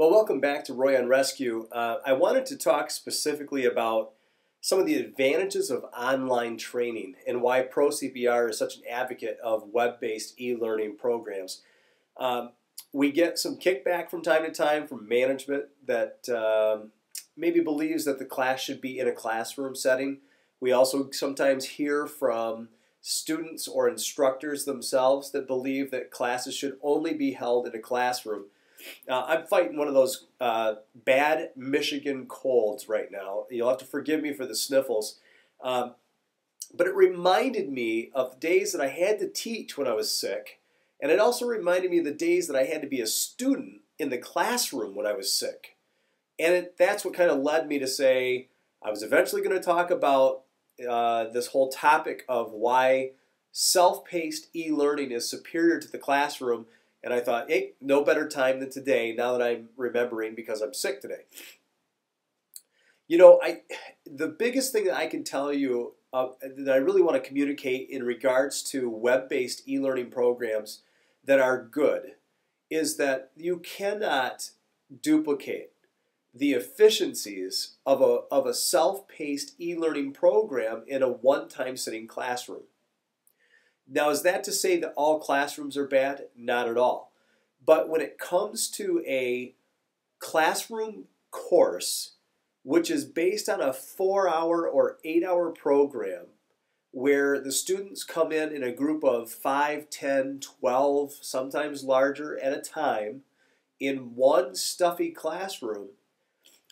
Well, welcome back to Roy on Rescue. I wanted to talk specifically about some of the advantages of online training and why Pro CPR is such an advocate of web-based e-learning programs. We get some kickback from time to time from management that maybe believes that the class should be in a classroom setting. We also sometimes hear from students or instructors themselves that believe that classes should only be held in a classroom. I'm fighting one of those bad Michigan colds right now. You'll have to forgive me for the sniffles. But it reminded me of days that I had to teach when I was sick. And it also reminded me of the days that I had to be a student in the classroom when I was sick. And that's what kind of led me to say I was eventually going to talk about this whole topic of why self-paced e-learning is superior to the classroom. And I thought, hey, no better time than today, now that I'm remembering because I'm sick today. You know, the biggest thing that I can tell you that I really want to communicate in regards to web-based e-learning programs that are good is that you cannot duplicate the efficiencies of a self-paced e-learning program in a one-time sitting classroom. Now, is that to say that all classrooms are bad? Not at all. But when it comes to a classroom course, which is based on a 4-hour or 8-hour program, where the students come in a group of 5, 10, 12, sometimes larger at a time, in one stuffy classroom,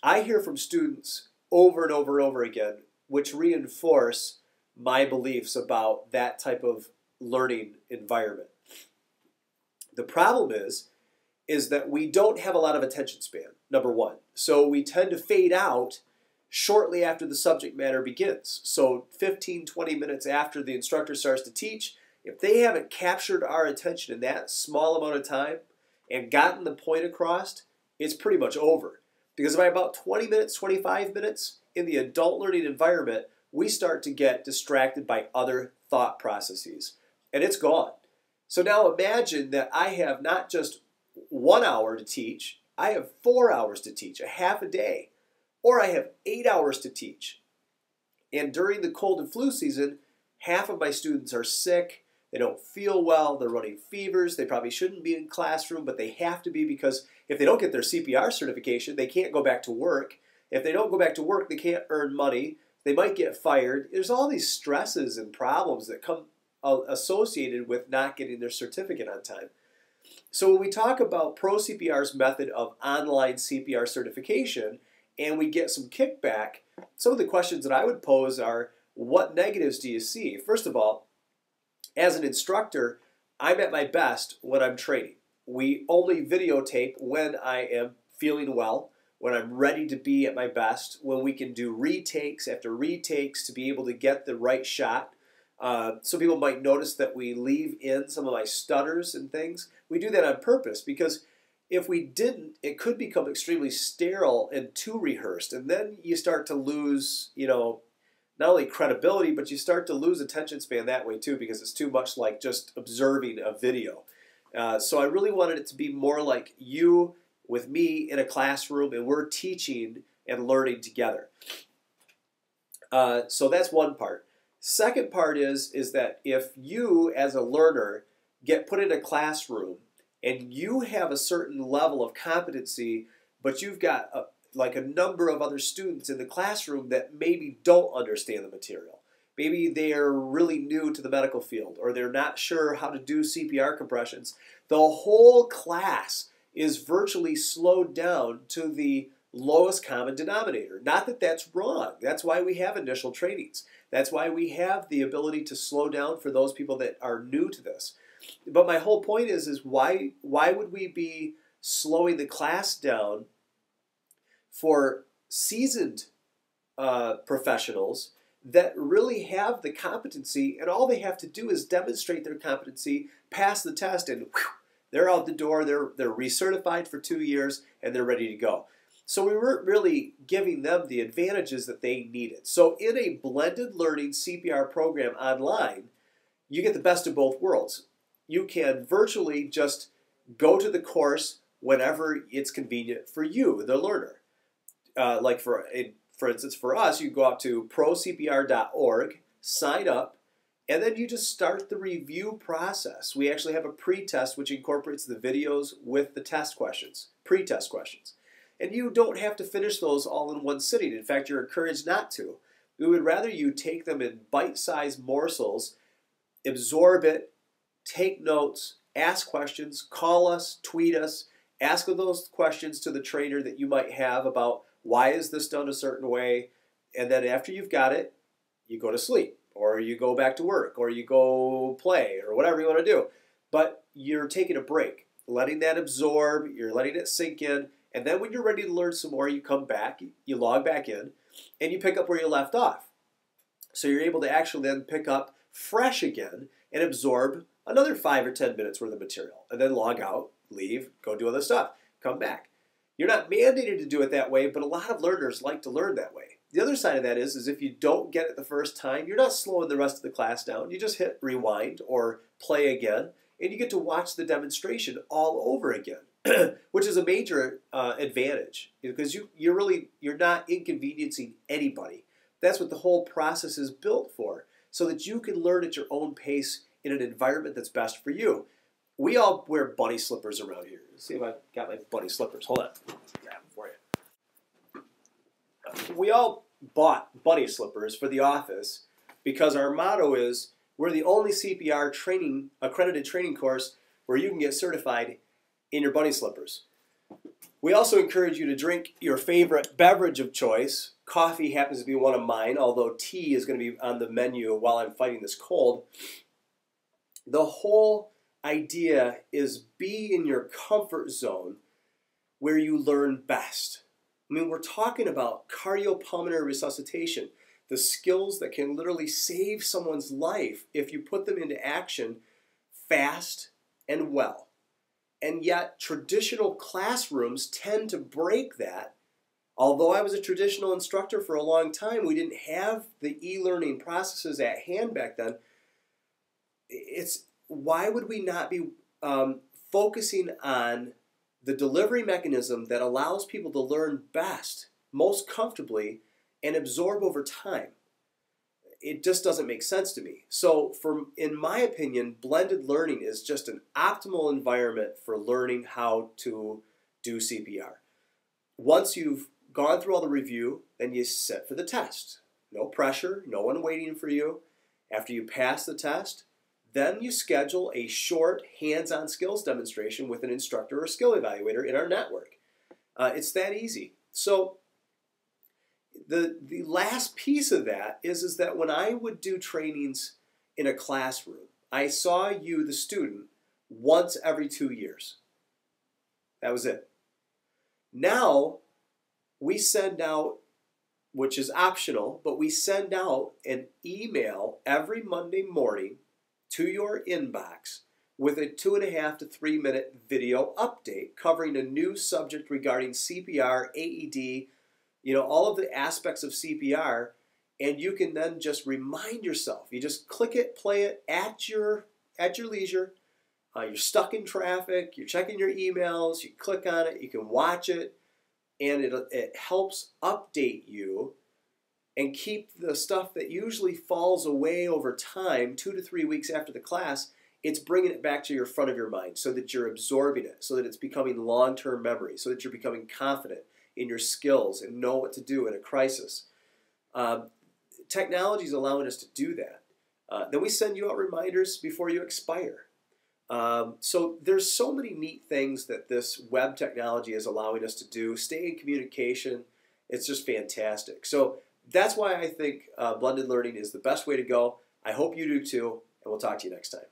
I hear from students over and over and over again, which reinforce my beliefs about that type of learning environment. The problem is that we don't have a lot of attention span, number one. So we tend to fade out shortly after the subject matter begins. So 15, 20 minutes after the instructor starts to teach, if they haven't captured our attention in that small amount of time and gotten the point across, it's pretty much over. Because by about 20 minutes, 25 minutes in the adult learning environment, we start to get distracted by other thought processes. And it's gone. So now imagine that I have not just 1 hour to teach, I have 4 hours to teach, a half a day. Or I have 8 hours to teach. And during the cold and flu season, half of my students are sick, they don't feel well, they're running fevers, they probably shouldn't be in classroom, but they have to be because if they don't get their CPR certification, they can't go back to work. If they don't go back to work, they can't earn money, they might get fired. There's all these stresses and problems that come associated with not getting their certificate on time. So when we talk about Pro CPR's method of online CPR certification and we get some kickback, some of the questions that I would pose are, what negatives do you see? First of all, as an instructor, I'm at my best when I'm training. We only videotape when I am feeling well, when I'm ready to be at my best, when we can do retakes after retakes to be able to get the right shot. Some people might notice that we leave in some of my stutters and things. We do that on purpose because if we didn't, it could become extremely sterile and too rehearsed. And then you start to lose, not only credibility, but you start to lose attention span that way too because it's too much like just observing a video. So I really wanted it to be more like you with me in a classroom and we're teaching and learning together. So that's one part. Second part is that if you as a learner get put in a classroom and you have a certain level of competency, but you've got a number of other students in the classroom that maybe don't understand the material. Maybe they're really new to the medical field or they're not sure how to do CPR compressions. The whole class is virtually slowed down to the lowest common denominator. Not that that's wrong. That's why we have initial trainings. That's why we have the ability to slow down for those people that are new to this. But my whole point is why would we be slowing the class down for seasoned professionals that really have the competency and all they have to do is demonstrate their competency, pass the test, and whew, they're out the door, they're recertified for 2 years, and they're ready to go. So we weren't really giving them the advantages that they needed. So in a blended learning CPR program online, you get the best of both worlds. You can virtually just go to the course, whenever it's convenient for you, the learner. Like for instance, for us, you go out to procpr.org, sign up, and then you just start the review process. We actually have a pre-test which incorporates the videos with the test questions, pre-test questions. And you don't have to finish those all in one sitting. In fact, you're encouraged not to. We would rather you take them in bite-sized morsels, absorb it, take notes, ask questions, call us, tweet us, ask those questions to the trainer that you might have about why is this done a certain way, and then after you've got it, you go to sleep, or you go back to work, or you go play, or whatever you want to do. But you're taking a break, letting that absorb, you're letting it sink in, and then when you're ready to learn some more, you come back, you log back in, and you pick up where you left off. So you're able to actually then pick up fresh again and absorb another 5 or 10 minutes worth of material, and then log out, leave, go do other stuff, come back. You're not mandated to do it that way, but a lot of learners like to learn that way. The other side of that is if you don't get it the first time, you're not slowing the rest of the class down. You just hit rewind or play again, and you get to watch the demonstration all over again, which is a major advantage because you're not inconveniencing anybody. That's what the whole process is built for, so that you can learn at your own pace in an environment that's best for you. We all wear bunny slippers around here. Let's see if I got my bunny slippers. Hold on. Grab them for you. We all bought bunny slippers for the office because our motto is we're the only CPR accredited training course where you can get certified in your bunny slippers. We also encourage you to drink your favorite beverage of choice. Coffee happens to be one of mine, although tea is going to be on the menu while I'm fighting this cold. The whole idea is be in your comfort zone where you learn best. I mean, we're talking about cardiopulmonary resuscitation, the skills that can literally save someone's life if you put them into action fast and well. And yet, traditional classrooms tend to break that. Although I was a traditional instructor for a long time, we didn't have the e-learning processes at hand back then. Why would we not be focusing on the delivery mechanism that allows people to learn best, most comfortably, and absorb over time? It just doesn't make sense to me. So in my opinion, blended learning is just an optimal environment for learning how to do CPR. Once you've gone through all the review, then you sit for the test. No pressure, no one waiting for you. After you pass the test, then you schedule a short hands-on skills demonstration with an instructor or skill evaluator in our network. It's that easy. So the last piece of that is that when I would do trainings in a classroom, I saw you, the student, once every 2 years. That was it. Now, we send out, which is optional, but we send out an email every Monday morning to your inbox with a 2.5 to 3 minute video update covering a new subject regarding CPR, AED, all of the aspects of CPR, and you can then just remind yourself. You just click it, play it at your leisure. You're stuck in traffic, you're checking your emails, you click on it, you can watch it, and it helps update you and keep the stuff that usually falls away over time, 2 to 3 weeks after the class. It's bringing it back to your front of your mind so that you're absorbing it, so that it's becoming long-term memory, so that you're becoming confident in your skills and know what to do in a crisis. Technology is allowing us to do that. Then we send you out reminders before you expire. So there's so many neat things that this web technology is allowing us to do. Stay in communication. It's just fantastic. So that's why I think blended learning is the best way to go. I hope you do too, and we'll talk to you next time.